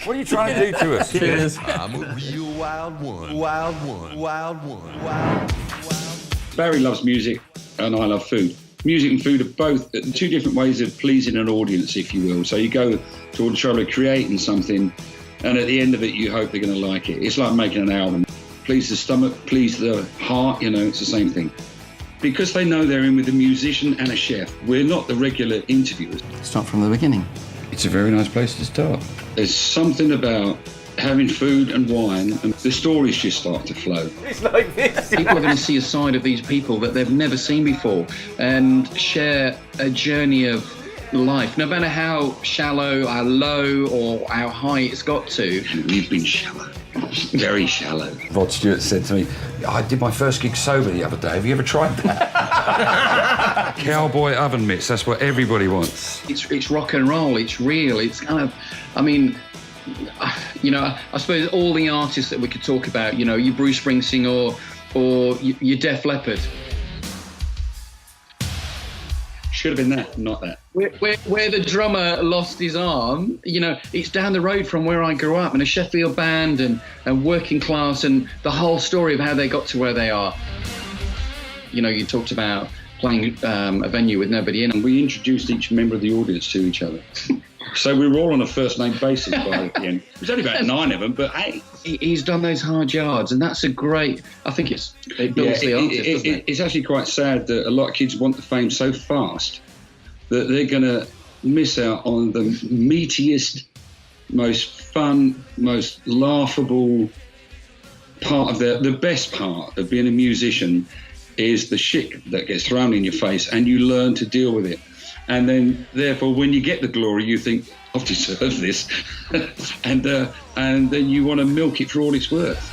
What are you trying to do to us? Cheers. I'm a real wild one. Wild one. Wild one. Wild. Barry loves music and I love food. Music and food are both two different ways of pleasing an audience, if you will. So you go to the trouble of creating something and at the end of it you hope they're going to like it. It's like making an album. Please the stomach, please the heart, it's the same thing. Because they know they're in with a musician and a chef, we're not the regular interviewers. Start from the beginning. It's a very nice place to start. There's something about having food and wine and the stories just start to flow. It's like this. People are going to see a side of these people that they've never seen before and share a journey of life, no matter how shallow, how low or how high it's got to. And we've been shallow, very shallow. Rod Stewart said to me, I did my first gig sober the other day. Have you ever tried that? Cowboy oven mitts, that's what everybody wants. It's rock and roll, it's real, it's kind of, I suppose all the artists that we could talk about, you Bruce Springsteen or you Def Leppard. Should have been that, not that. Where the drummer lost his arm, it's down the road from where I grew up, and a Sheffield band and working class and the whole story of how they got to where they are. You talked about playing a venue with nobody in. And we introduced each member of the audience to each other. So we were all on a first name basis by the end. There's only about 9 of them, but hey. He's done those hard yards, and that's a great, I think it builds the artist, doesn't it? It's actually quite sad that a lot of kids want the fame so fast that they're going to miss out on the meatiest, most fun, most laughable part of the best part of being a musician is the shit that gets thrown in your face and you learn to deal with it. And then, therefore, when you get the glory, you think, I've deserved this. and then you want to milk it for all it's worth.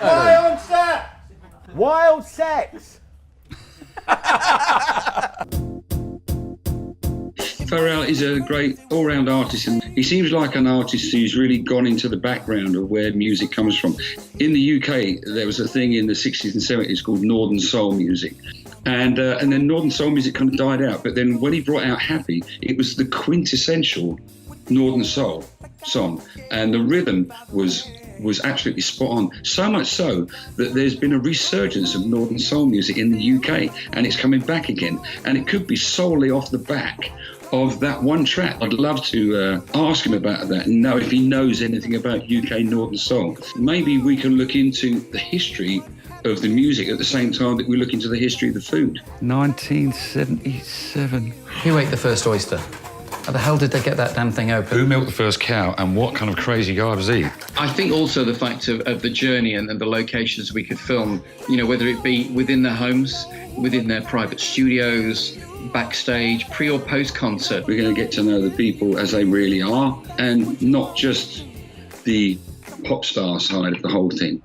Wild sex! Wild sex! Pharrell is a great all-round artist, and he seems like an artist who's really gone into the background of where music comes from. In the UK, there was a thing in the 60s and 70s called Northern Soul music. And then Northern Soul music kind of died out. But then when he brought out Happy, it was the quintessential Northern Soul song. And the rhythm was absolutely spot on. So much so that there's been a resurgence of Northern Soul music in the UK, and it's coming back again. And it could be solely off the back of that one track. I'd love to ask him about that and know if he knows anything about UK Northern Soul. Maybe we can look into the history of the music at the same time that we look into the history of the food. 1977. Who ate the first oyster? How the hell did they get that damn thing open? Who milked the first cow and what kind of crazy guy was he? I think also the fact of the journey and the locations we could film, whether it be within their homes, within their private studios, backstage, pre or post concert. We're going to get to know the people as they really are and not just the pop star side of the whole thing.